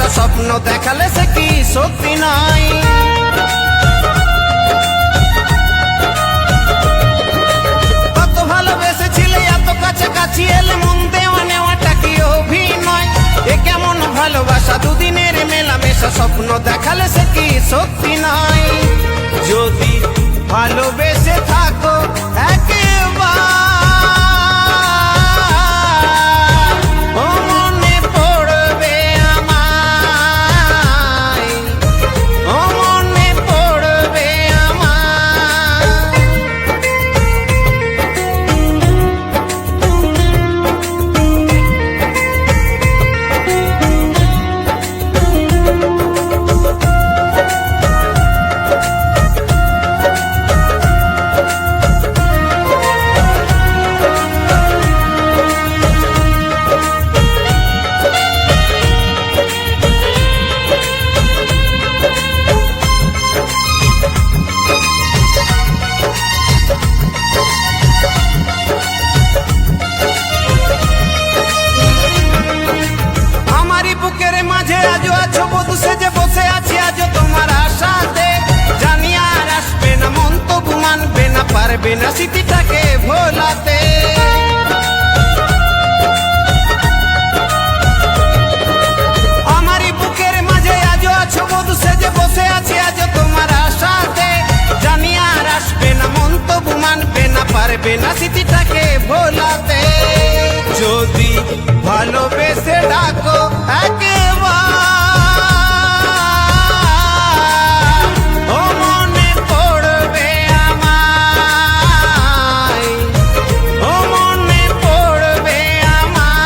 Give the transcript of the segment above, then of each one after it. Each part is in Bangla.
মেশা স্বপ্ন দেখালে সে কি সত্যি নয়। কত ভালোবেসেছিলে এত কাছাকাছি এলে মন দেওয়া নেওয়াটা কি অভিনয়? এ কেমন ভালোবাসা দুদিনের মেলামেশা স্বপ্ন দেখালে সে কি সত্যি নয়। যদি ভালোবেসে থাকো একবার ও মনে পড়বে আমায়, ও মনে পড়বে আমায়। বুকের মাঝে আজও আছো বধূ সেজে বসে আছি আজও তোমার আশাতে। জানি আর আসবে না মন তবু মানবে না, পারবে না স্মৃতিটাকে ভোলাতে। আমারই বুকের মাঝে আজও আছো বধূ সেজে বসে আছি আজও তোমার আশাতে। জানি আর আসবে না মন তবু মানবে না, পারবে না স্মৃতিটাকে ভোলাতে। যদি ভালোবেসে ডাকো একবার ও মনে পড়বে আমায়, ও মনে পড়বে আমায়।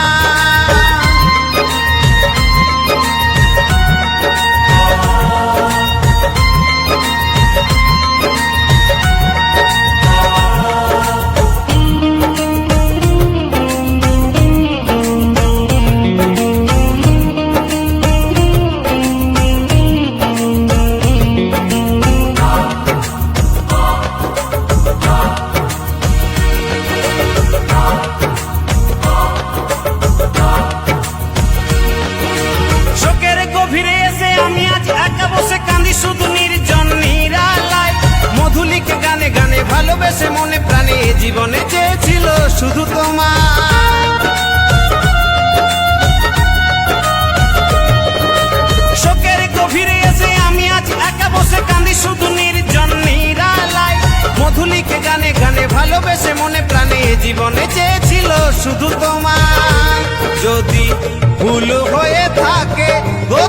ফিরে এসে আমি আজ একা বসে কাঁদি শুধু নির্জন নিরালায়। মধুলিকে গানে গানে ভালোবেসে মনে প্রাণে জীবনে চেয়েছিল শুধু তোমার। শোকের গভীরে এসে আমি আজ একা বসে কাঁদি শুধু নির্জন নিরালায়। মধুলিকে গানে গানে ভালোবেসে মনে প্রাণে জীবনে চেয়েছিল শুধু তোমার। যদি ভুল হয়ে থাকে গো